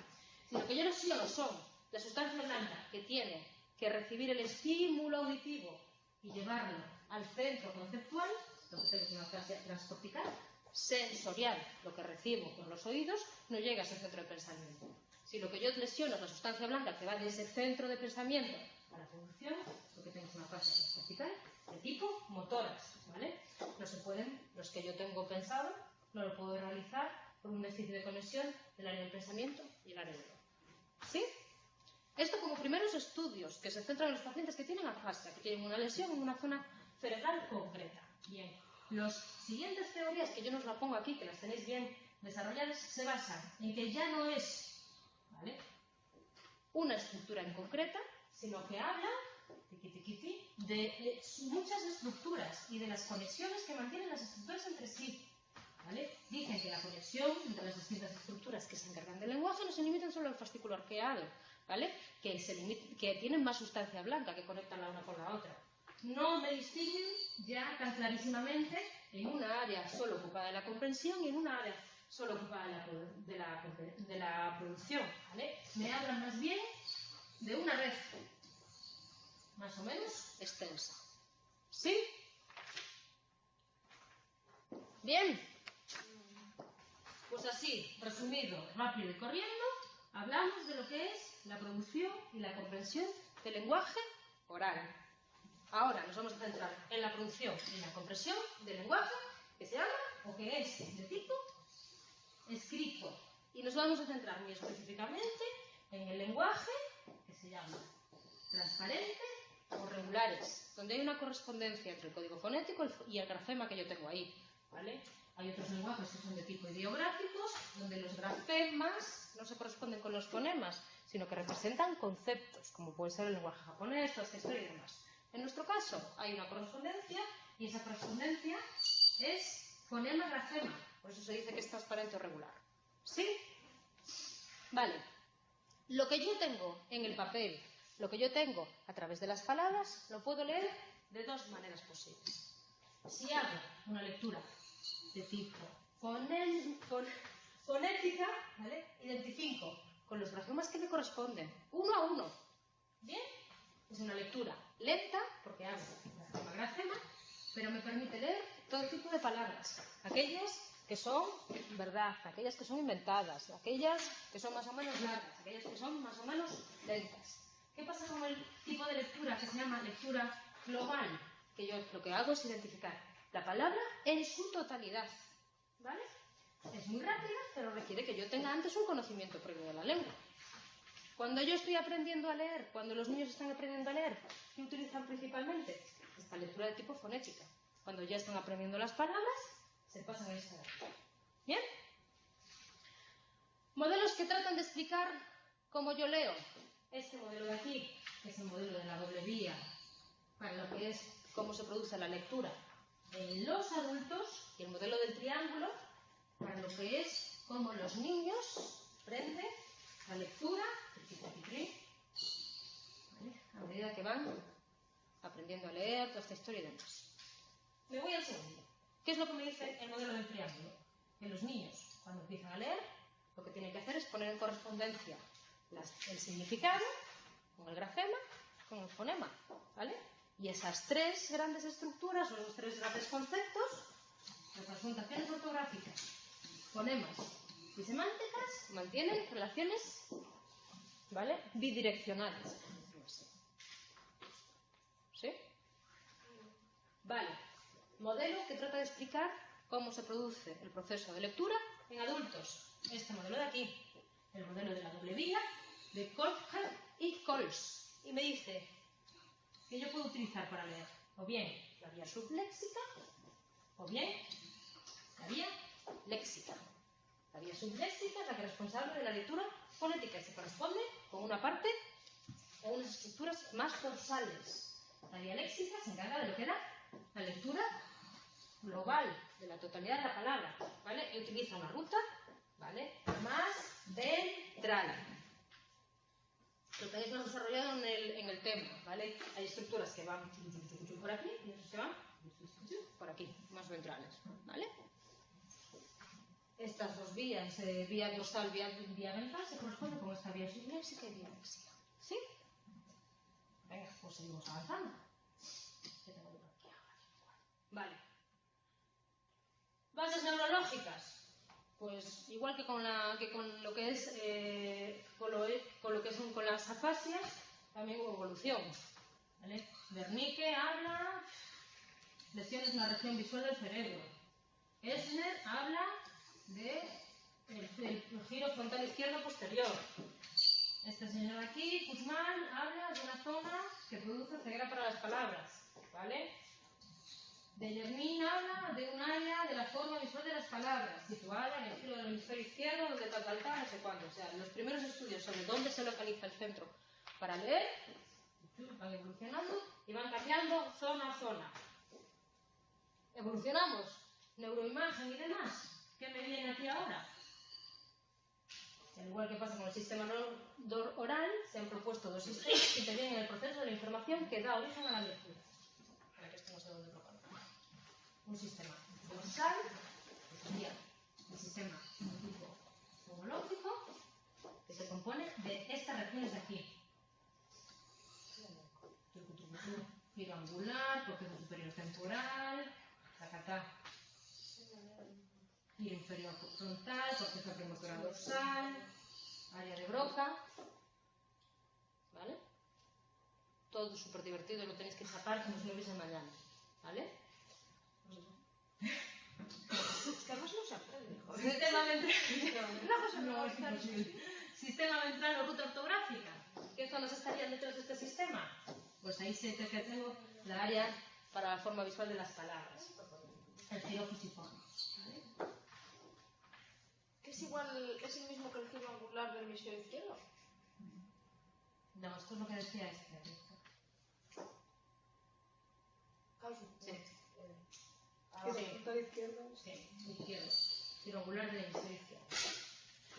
[SPEAKER 1] Si lo que yo lesiono son la sustancia blanca que tiene que recibir el estímulo auditivo y llevarlo al centro conceptual, entonces es una fase transcortical sensorial, lo que recibo por los oídos no llega a ese centro de pensamiento. Si lo que yo lesiono es la sustancia blanca que va de ese centro de pensamiento a la producción, lo que tengo es una fase transcortical de tipo motoras, ¿vale? No se pueden, los que yo tengo pensado, no lo puedo realizar por un déficit de conexión del área del pensamiento y el área del oído. ¿Sí? Esto como primeros estudios que se centran en los pacientes que tienen afasia, que tienen una lesión en una zona cerebral concreta. Bien. Las siguientes teorías, que yo no os la pongo aquí, que las tenéis bien desarrolladas, se basan en que ya no es, ¿vale?, una estructura en concreta, sino que habla de muchas estructuras y de las conexiones que mantienen las estructuras entre sí, ¿vale? Dicen que la conexión entre las distintas estructuras que se encargan del lenguaje no se limitan solo al fascículo arqueado, ¿vale?, que tienen más sustancia blanca que conectan la una con la otra. No me distinguen ya tan clarísimamente en una área solo ocupada de la comprensión y en una área solo ocupada de la producción, ¿vale? Me hablan más bien de una red más o menos extensa. ¿Sí? Bien. Pues así, resumido, rápido y corriendo, hablamos de lo que es la producción y la comprensión del lenguaje oral. Ahora nos vamos a centrar en la producción y la comprensión del lenguaje que se llama o que es de tipo escrito. Y nos vamos a centrar muy específicamente en el lenguaje que se llama transparente o regulares, donde hay una correspondencia entre el código fonético y el grafema que yo tengo ahí, ¿vale? Hay otros lenguajes que son de tipo ideográficos, donde los grafemas no se corresponden con los fonemas, sino que representan conceptos, como puede ser el lenguaje japonés, la historia y demás. En nuestro caso hay una correspondencia y esa correspondencia es fonema-grafema, por eso se dice que es transparente o regular. ¿Sí? Vale. Lo que yo tengo en el papel, lo que yo tengo a través de las palabras, lo puedo leer de dos maneras posibles. Si hago una lectura de tipo fonética, ¿vale?, identifico con los grafemas que me corresponden, uno a uno. ¿Bien? Es una lectura lenta, porque hago grafema grafema, pero me permite leer todo tipo de palabras. Aquellas que son verdad, aquellas que son inventadas, aquellas que son más o menos largas, aquellas que son más o menos lentas. ¿Qué pasa con el tipo de lectura que se llama lectura global? Que yo lo que hago es identificar la palabra en su totalidad, ¿vale? Es muy rápida, pero requiere que yo tenga antes un conocimiento previo de la lengua. Cuando yo estoy aprendiendo a leer, cuando los niños están aprendiendo a leer, ¿qué utilizan principalmente? Esta lectura de tipo fonética. Cuando ya están aprendiendo las palabras, se pasan a esta. ¿Bien? Modelos que tratan de explicar cómo yo leo. Este modelo de aquí, que es el modelo de la doble vía, para lo que es cómo se produce la lectura en los adultos, y el modelo del triángulo, para lo que es cómo los niños aprenden la lectura, ¿vale? A medida que van aprendiendo a leer, toda esta historia y demás. Me voy al segundo. ¿Qué es lo que me dice el modelo del triángulo? Que los niños, cuando empiezan a leer, lo que tienen que hacer es poner en correspondencia el significado con el grafema, con el fonema, ¿vale? Y esas tres grandes estructuras, o esos tres grandes conceptos, representaciones ortográficas, fonemas y semánticas, mantienen relaciones, ¿vale?, bidireccionales. ¿Sí? Vale. Modelo que trata de explicar cómo se produce el proceso de lectura en adultos. Este modelo de aquí, el modelo de la doble vía, de Kolbherr y Coles. Y me dice que yo puedo utilizar para leer o bien la vía subléxica o bien la vía léxica. La vía subléxica es la que es responsable de la lectura fonética y se corresponde con una parte o unas estructuras más dorsales. La vía léxica se encarga de lo que era la lectura global, de la totalidad de la palabra, ¿vale? Y utiliza una ruta, ¿vale?, más ventral. Lo tenéis más desarrollado en el tema, ¿vale? Hay estructuras que van por aquí y otras que van por aquí, más ventrales, ¿vale? Estas dos vías, vía dorsal, vía ventral, se corresponden con esta vía subléxica y vía léxica. ¿Sí? Venga, pues seguimos avanzando. Vale. Bases neurológicas. Pues igual que con lo que es con las afasias, también hubo evolución. ¿Vale? Wernicke habla lesiones en la región visual del cerebro. Esner habla del giro frontal izquierdo posterior. Este señor aquí, Kuzman, habla de una zona que produce ceguera para las palabras, ¿vale? De Yermin habla de un área de la forma visual de las palabras, situada en el giro del hemisferio izquierdo, donde tal, no sé cuándo. O sea, los primeros estudios sobre dónde se localiza el centro para leer van evolucionando y van cambiando zona a zona. Evolucionamos, neuroimagen y demás. ¿Qué me viene aquí ahora? Al igual que pasa con el sistema oral, se han propuesto dos sistemas que intervienen en el proceso de la información que da origen a la lectura. Para que esto no se dónde propagar. Un sistema dorsal, que sería el sistema tipo homológico, que se compone de estas regiones de aquí. Giro angular, proceso superior temporal, tacatá. Giro inferior frontal, corteza premotora dorsal, área de Broca, ¿vale? Todo súper divertido, lo tenéis que chapar como si no hubiese mañana, ¿vale?
[SPEAKER 4] Es que además no se aprende, joder.
[SPEAKER 1] Sistema ventral o ruta ortográfica. ¿Qué zonas estarían detrás de este sistema? Pues ahí sé que tengo la área para la forma visual de las palabras. El giro fusiforme.
[SPEAKER 4] ¿Es el mismo que el giro angular del hemisferio izquierdo?
[SPEAKER 1] No, esto es lo que decía este. Sí.
[SPEAKER 4] ¿Frontal izquierdo?
[SPEAKER 1] Sí, izquierdo. Giro angular del hemisferio izquierdo.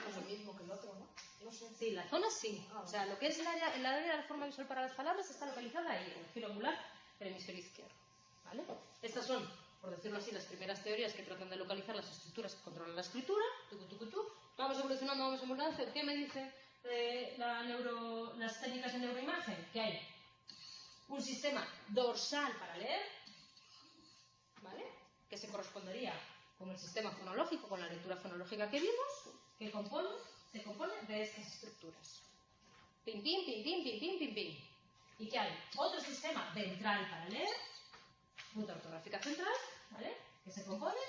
[SPEAKER 4] Es lo mismo que el otro, ¿no? No sé.
[SPEAKER 1] Sí, la zona sí. O sea, lo que es el área de la forma visual para las palabras está localizada ahí, en el giro angular del hemisferio izquierdo. ¿Vale? Estas son, por decirlo así, las primeras teorías que tratan de localizar las estructuras que controlan la escritura. Vamos evolucionando. ¿Qué me dicen las técnicas de neuroimagen? Que hay un sistema dorsal para leer, ¿vale? Que se correspondería con el sistema fonológico, con la lectura fonológica que vimos, que se compone de estas estructuras. Pim, pim, pim, pim, pim, pim, pim, pim. ¿Y qué hay? Otro sistema ventral para leer, punta ortográfica central, ¿vale? Que se compone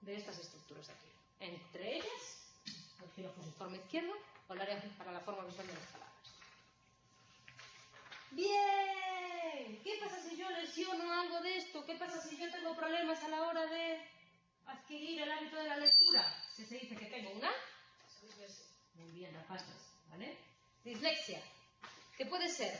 [SPEAKER 1] de estas estructuras de aquí. Entre ellas, el giro fusiforme izquierdo o el área para la forma visual de las palabras. ¡Bien! ¿Qué pasa si yo lesiono algo de esto? ¿Qué pasa si yo tengo problemas a la hora de adquirir el hábito de la lectura? Si se dice que tengo una dislexia. Muy bien, la pasas, ¿vale? Dislexia, que puede ser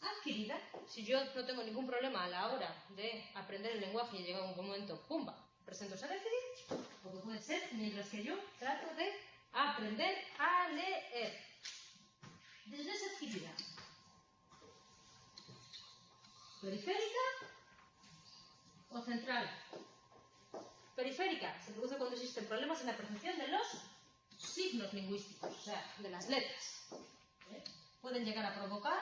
[SPEAKER 1] adquirida, si yo no tengo ningún problema a la hora de aprender el lenguaje y llega un momento, ¡pumba!, presento ese déficit, o que puede ser mientras que yo trato de aprender a leer. Dislexia adquirida. ¿Periférica o central? Periférica se produce cuando existen problemas en la percepción de los signos lingüísticos, o sea, de las letras. Pueden llegar a provocar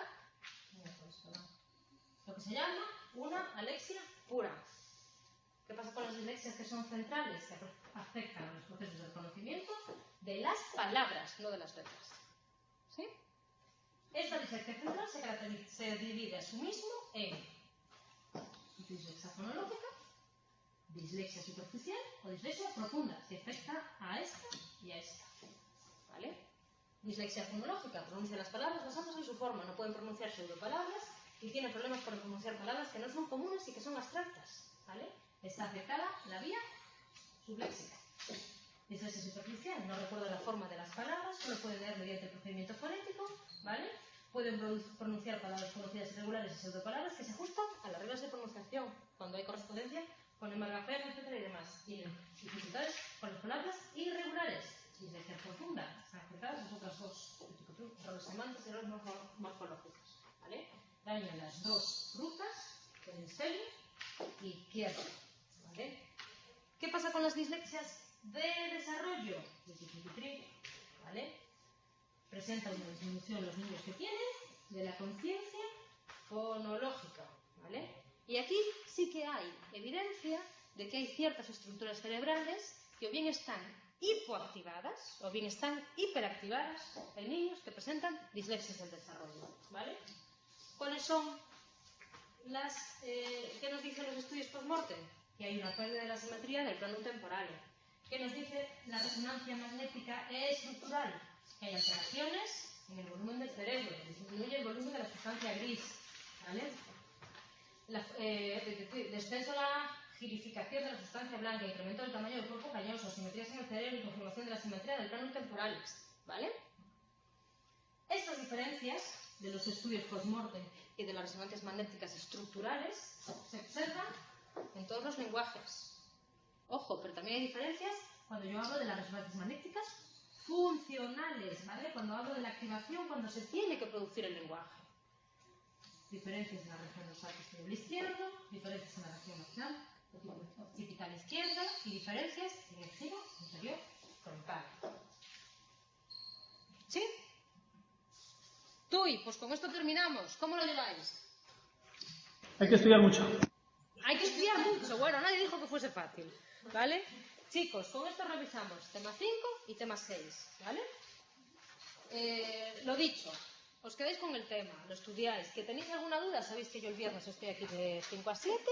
[SPEAKER 1] lo que se llama una alexia pura. ¿Qué pasa con las dislexias que son centrales? Que afectan a los procesos del conocimiento de las palabras, no de las letras. ¿Sí? Esta dislexia central se divide a sí mismo en dislexia fonológica, dislexia superficial o dislexia profunda, que afecta a esta y a esta. ¿Vale? Dislexia fonológica, pronuncia las palabras basándose en su forma, no pueden pronunciar pseudopalabras y tienen problemas por pronunciar palabras que no son comunes y que son abstractas. ¿Vale? Está afectada la vía subléxica. Dislexia superficial, no recuerda la forma de las palabras, solo pueden leer mediante el procedimiento fonético, ¿vale? Pueden pronunciar palabras conocidas irregulares y pseudopalabras que se ajustan a las reglas de pronunciación cuando hay correspondencia con hemargafés, etcétera y demás. Tienen dificultades con las palabras irregulares. Dislexia profunda, están afectadas las otras dos, errores semánticos y errores morfológicos, ¿vale? Dañan las dos rutas del hemisferio izquierdo, ¿vale? ¿Qué pasa con las dislexias de desarrollo? ¿Vale? Presenta una disminución en los niños que tienen de la conciencia fonológica, ¿vale? Y aquí sí que hay evidencia de que hay ciertas estructuras cerebrales que o bien están hipoactivadas o bien están hiperactivadas en niños que presentan dislexias del desarrollo, ¿vale? ¿Cuáles son las qué nos dicen los estudios post-mortem? Que hay una pérdida de la simetría del plano temporal. ¿Qué nos dice la resonancia magnética estructural? Que hay alteraciones en el volumen del cerebro, disminuye el volumen de la sustancia gris, ¿vale? Descenso a la girificación de la sustancia blanca, incremento del tamaño del cuerpo calloso, simetrías en el cerebro y confirmación de la simetría del plano temporal, ¿vale? Estas diferencias de los estudios post-mortem y de las resonancias magnéticas estructurales se observan en todos los lenguajes. Ojo, pero también hay diferencias cuando yo hablo de las resonancias magnéticas funcionales, ¿vale? Cuando hablo de la activación, cuando se tiene que producir el lenguaje. Diferencias en la región dorsal posterior izquierdo, diferencias en la región occipital izquierda y diferencias en el giro inferior frontal. ¿Sí? Tuy, pues con esto terminamos. ¿Cómo lo lleváis?
[SPEAKER 3] Hay que estudiar mucho.
[SPEAKER 1] Hay que estudiar mucho. Bueno, nadie dijo que fuese fácil, ¿vale? Chicos, con esto revisamos tema 5 y tema 6, ¿vale? Lo dicho, os quedáis con el tema, lo estudiáis. ¿Que tenéis alguna duda? Sabéis que yo el viernes estoy aquí de 5 a 7